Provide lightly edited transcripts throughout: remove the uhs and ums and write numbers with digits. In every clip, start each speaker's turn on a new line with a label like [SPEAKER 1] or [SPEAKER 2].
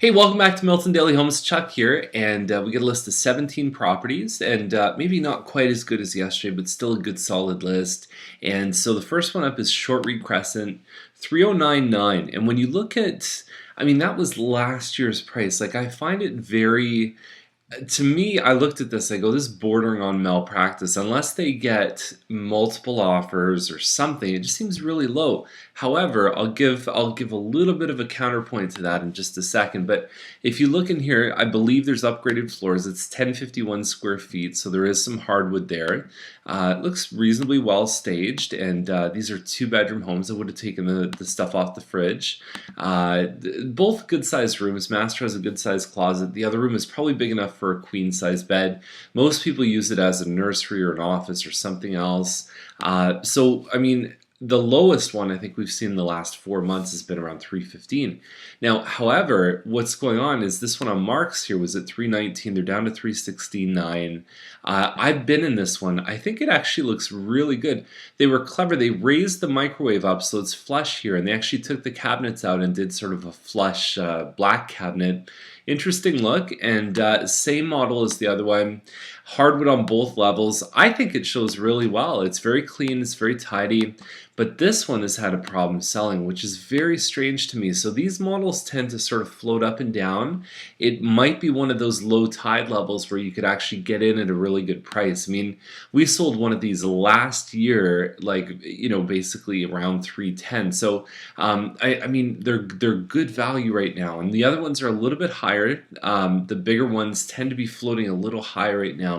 [SPEAKER 1] Hey, welcome back to Milton Daily Homes. Chuck here, and we get a list of 17 properties, and maybe not quite as good as yesterday, but still a good solid list. And so the first one up is Short Reed Crescent, 3099. And when you look at, I mean, that was last year's price. Like, I find it very, to me, I looked at this, I go, this is bordering on malpractice. Unless they get multiple offers or something, it just seems really low. However, I'll give a little bit of a counterpoint to that in just a second. But if you look in here, I believe there's upgraded floors. It's 1051 square feet, so there is some hardwood there. It looks reasonably well staged, and these are two-bedroom homes. I would have taken the stuff off the fridge. Both good-sized rooms. Master has a good-sized closet. The other room is probably big enough for a queen-size bed. Most people use it as a nursery or an office or something else. So, I mean, the lowest one I think we've seen in the last 4 months has been around 315. Now, however, what's going on is this one on Marks here was at 319. They're down to 369. I've been in this one. I think it actually looks really good. They were clever. They raised the microwave up so it's flush here, and they actually took the cabinets out and did sort of a flush black cabinet. Interesting look, and same model as the other one. Hardwood on both levels. I think it shows really well. It's very clean, it's very tidy, but this one has had a problem selling, which is very strange to me. So these models tend to sort of float up and down. It might be one of those low tide levels where you could actually get in at a really good price. I mean, we sold one of these last year, like, you know, basically around 310. So I mean, they're good value right now, and the other ones are a little bit higher. The bigger ones tend to be floating a little higher right now.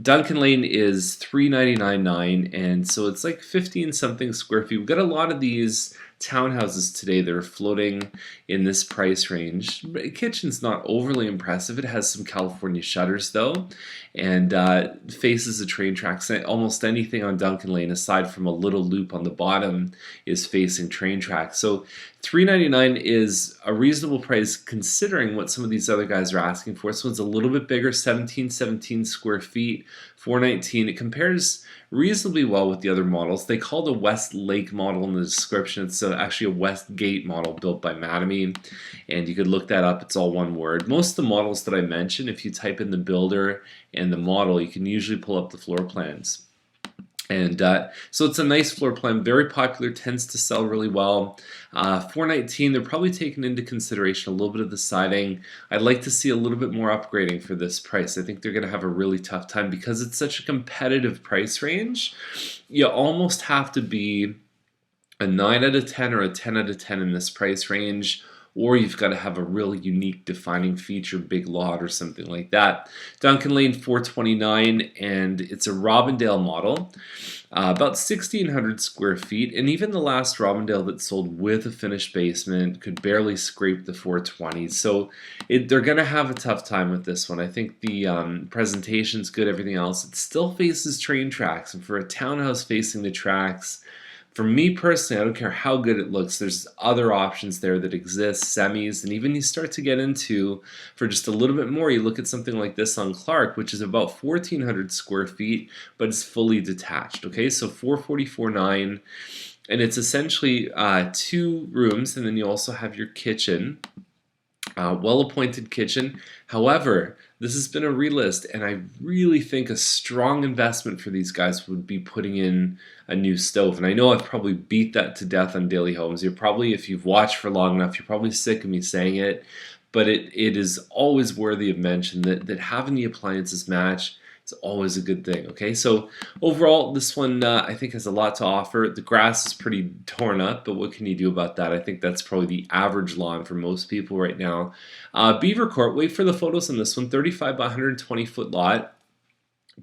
[SPEAKER 1] Duncan Lane is 399.9, and so it's like 15 something square feet. We've got a lot of these townhouses today that are floating in this price range. Kitchen's not overly impressive. It has some California shutters though, and faces the train tracks. Almost anything on Duncan Lane aside from a little loop on the bottom is facing train tracks. So $399 is a reasonable price considering what some of these other guys are asking for. This one's a little bit bigger, 1717 square feet, $419. It compares reasonably well with the other models. They call the West Lake model in the description. It's actually a West Gate model built by Mattamy, and you could look that up. It's all one word. Most of the models that I mentioned, if you type in the builder and the model, you can usually pull up the floor plans. And so it's a nice floor plan, very popular, tends to sell really well. $419, they're probably taking into consideration a little bit of the siding. I'd like to see a little bit more upgrading for this price. I think they're going to have a really tough time because it's such a competitive price range. You almost have to be a 9 out of 10 or a 10 out of 10 in this price range, or you've got to have a really unique defining feature, big lot or something like that. Duncan Lane 429, and it's a Robindale model, about 1,600 square feet, and even the last Robindale that sold with a finished basement could barely scrape the 420. So they're going to have a tough time with this one. I think the presentation's good, everything else. It still faces train tracks, and for a townhouse facing the tracks, for me personally, I don't care how good it looks, there's other options there that exist, semis, and even you start to get into, for just a little bit more, you look at something like this on Clark, which is about 1,400 square feet, but it's fully detached, okay? So 444.9, and it's essentially 2 rooms, and then you also have your kitchen. Well-appointed kitchen. However, this has been a relist, and I really think a strong investment for these guys would be putting in a new stove. And I know I've probably beat that to death on Daily Homes. You're probably, if you've watched for long enough, you're probably sick of me saying it, but it is always worthy of mention that having the appliances match, it's always a good thing, okay? So overall, this one I think has a lot to offer. The grass is pretty torn up, but what can you do about that? I think that's probably the average lawn for most people right now. Beaver Court, wait for the photos on this one, 35 by 120 foot lot.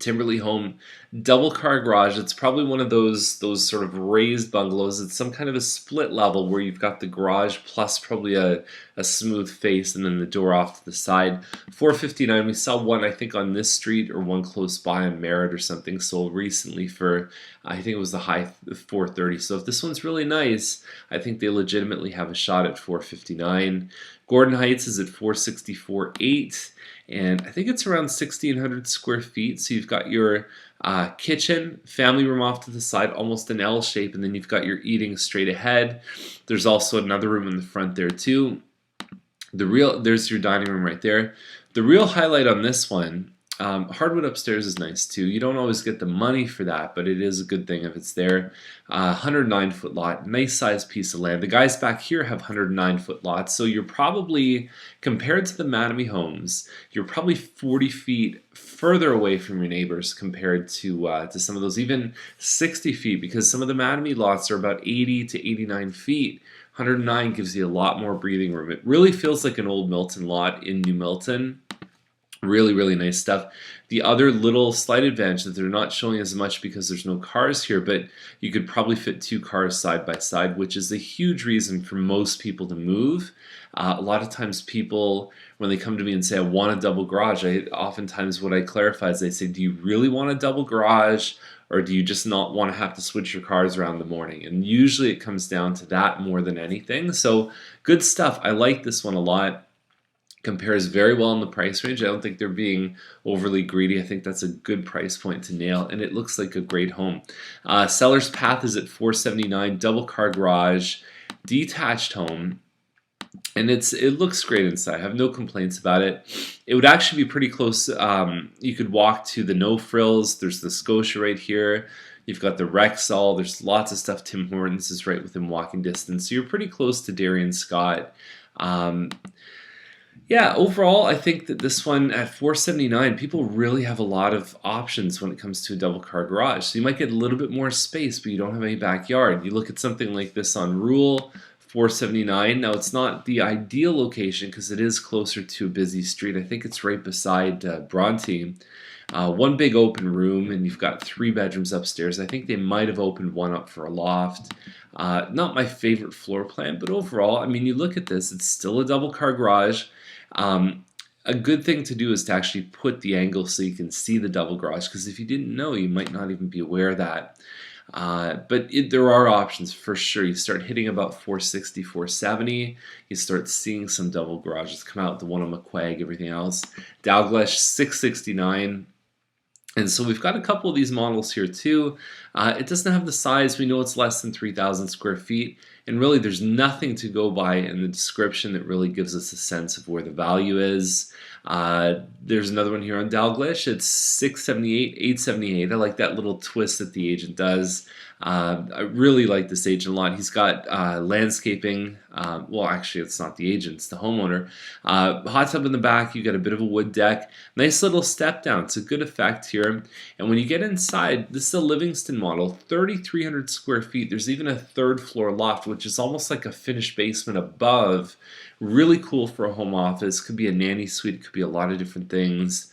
[SPEAKER 1] Timberley home, double car garage. It's probably one of those sort of raised bungalows. It's some kind of a split level where you've got the garage plus probably a smooth face and then the door off to the side. $459. We saw one I think on this street or one close by on Merritt or something sold recently for I think it was the high $430. So if this one's really nice, I think they legitimately have a shot at $459. Gordon Heights is at $464.8. And I think it's around 1,600 square feet. So you've got your kitchen, family room off to the side, almost an L shape, and then you've got your eating straight ahead. There's also another room in the front there too. There's your dining room right there. The real highlight on this one, hardwood upstairs is nice too. You don't always get the money for that, but it is a good thing if it's there. 109-foot lot, nice sized piece of land. The guys back here have 109-foot lots, so you're probably, compared to the Mattamy homes, you're probably 40 feet further away from your neighbors compared to some of those, even 60 feet, because some of the Mattamy lots are about 80 to 89 feet. 109 gives you a lot more breathing room. It really feels like an old Milton lot in New Milton. Really, really nice stuff. The other little slight advantage that they're not showing as much because there's no cars here, but you could probably fit 2 cars side by side, which is a huge reason for most people to move. A lot of times people, when they come to me and say, I want a double garage, oftentimes what I clarify is they say, do you really want a double garage? Or do you just not want to have to switch your cars around in the morning? And usually it comes down to that more than anything. So good stuff. I like this one a lot. Compares very well in the price range. I don't think they're being overly greedy. I think that's a good price point to nail, and it looks like a great home. Seller's path is at $479, double car garage, detached home. And it looks great inside. I have no complaints about it. It would actually be pretty close. You could walk to the No Frills. There's the Scotia right here. You've got the Rexall. There's lots of stuff. Tim Hortons is right within walking distance. So you're pretty close to Darien Scott. Yeah, overall, I think that this one at $479, people really have a lot of options when it comes to a double car garage. So you might get a little bit more space, but you don't have any backyard. You look at something like this on Rule, $479. Now, it's not the ideal location because it is closer to a busy street. I think it's right beside Bronte. One big open room, and you've got 3 bedrooms upstairs. I think they might have opened one up for a loft. Not my favorite floor plan, but overall, I mean, you look at this, it's still a double car garage. A good thing to do is to actually put the angle so you can see the double garage, because if you didn't know, you might not even be aware of that. But there are options for sure. You start hitting about 460, 470. You start seeing some double garages come out, the one on McQuaig, everything else. Dalgleish, 669. And so we've got a couple of these models here too. It doesn't have the size. We know it's less than 3,000 square feet. And really there's nothing to go by in the description that really gives us a sense of where the value is. There's another one here on Dalgleish. It's 678, 878. I like that little twist that the agent does. I really like this agent a lot. He's got landscaping. Well, actually, it's not the agent, it's the homeowner. Hot tub in the back. You got a bit of a wood deck. Nice little step down. It's a good effect here. And when you get inside, this is a Livingston model, 3,300 square feet. There's even a 3rd floor loft, which is almost like a finished basement above. Really cool for a home office. Could be a nanny suite. It could be a lot of different things.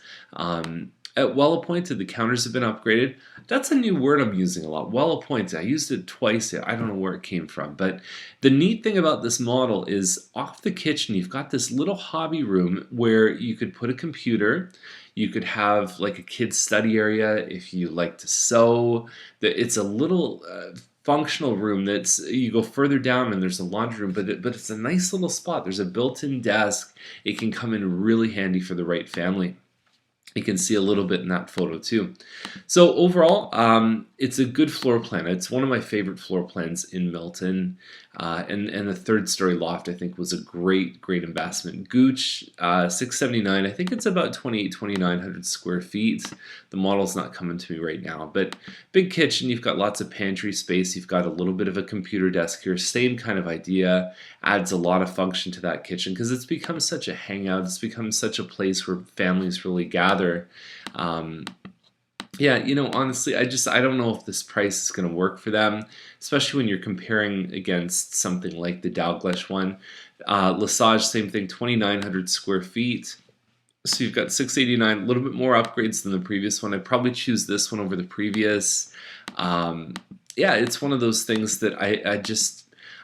[SPEAKER 1] Well appointed, the counters have been upgraded. That's a new word I'm using a lot. Well appointed. I used it twice. I don't know where it came from. But the neat thing about this model is off the kitchen, you've got this little hobby room where you could put a computer. You could have like a kid's study area if you like to sew. It's a little functional room that's, you go further down and there's a laundry room, but it's a nice little spot. There's a built-in desk. It can come in really handy for the right family. You can see a little bit in that photo too. So overall, it's a good floor plan. It's one of my favorite floor plans in Milton. And the 3rd story loft, I think, was a great investment. Gooch, 679. I think it's about 2,900 square feet. The model's not coming to me right now, but big kitchen. You've got lots of pantry space. You've got a little bit of a computer desk here. Same kind of idea. Adds a lot of function to that kitchen because it's become such a hangout. It's become such a place where families really gather. Yeah, you know, honestly, I don't know if this price is going to work for them, especially when you're comparing against something like the Dalgleish one. Lesage, same thing, 2,900 square feet. So you've got 689, a little bit more upgrades than the previous one. I'd probably choose this one over the previous. Yeah, it's one of those things that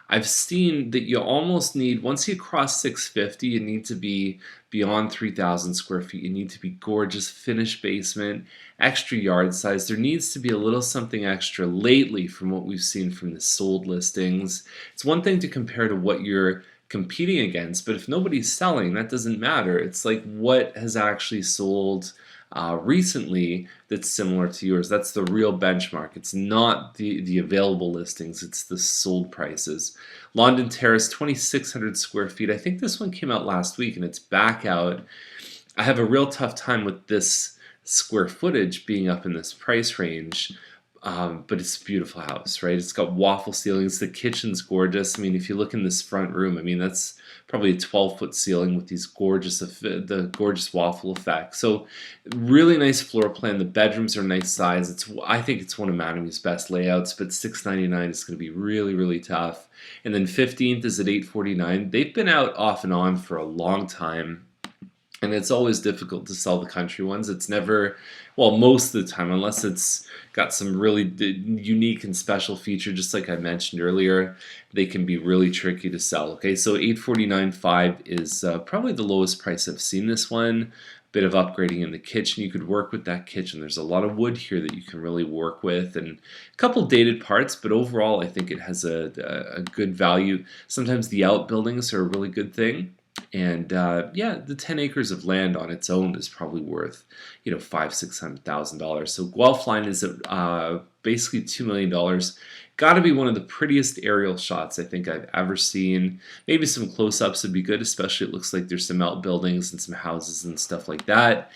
[SPEAKER 1] I've seen that you almost need, once you cross 650, you need to be beyond 3,000 square feet. You need to be gorgeous, finished basement, extra yard size. There needs to be a little something extra lately from what we've seen from the sold listings. It's one thing to compare to what you're competing against, but if nobody's selling, that doesn't matter. It's like what has actually sold. recently that's similar to yours. That's the real benchmark. It's not the available listings, it's the sold prices. London Terrace, 2,600 square feet. I think this one came out last week and it's back out. I have a real tough time with this square footage being up in this price range. But it's a beautiful house, right? It's got waffle ceilings. The kitchen's gorgeous. I mean, if you look in this front room, I mean, that's probably a 12-foot ceiling with these the gorgeous waffle effect. So really nice floor plan. The bedrooms are nice size. I think it's one of Mattamy best layouts, but $699 is going to be really, really tough. And then 15th is at $849. They've been out off and on for a long time. And it's always difficult to sell the country ones. It's never, well, most of the time, unless it's got some really unique and special feature, just like I mentioned earlier, they can be really tricky to sell. Okay, so 849.5 is probably the lowest price I've seen this one. Bit of upgrading in the kitchen. You could work with that kitchen. There's a lot of wood here that you can really work with, and a couple dated parts, but overall, I think it has a good value. Sometimes the outbuildings are a really good thing. And yeah, the 10 acres of land on its own is probably worth, $500,000-$600,000. So Guelph Line is at basically $2 million. Got to be one of the prettiest aerial shots I think I've ever seen. Maybe some close-ups would be good, especially it looks like there's some outbuildings and some houses and stuff like that.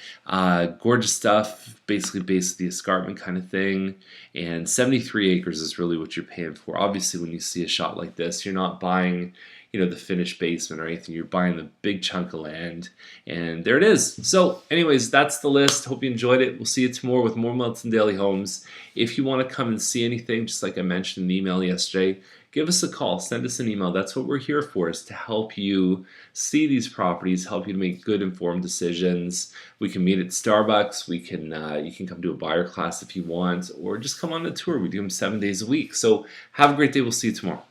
[SPEAKER 1] Gorgeous stuff, basically base of the escarpment kind of thing. And 73 acres is really what you're paying for. Obviously, when you see a shot like this, you're not buying the finished basement or anything. You're buying the big chunk of land, and there it is. So anyways, that's the list. Hope you enjoyed it. We'll see you tomorrow with more Milton Daily Homes. If you want to come and see anything, just like I mentioned in the email yesterday, give us a call, send us an email. That's what we're here for, is to help you see these properties, help you to make good informed decisions. We can meet at Starbucks. You can come to a buyer class if you want, or just come on the tour. We do them 7 days a week. So have a great day. We'll see you tomorrow.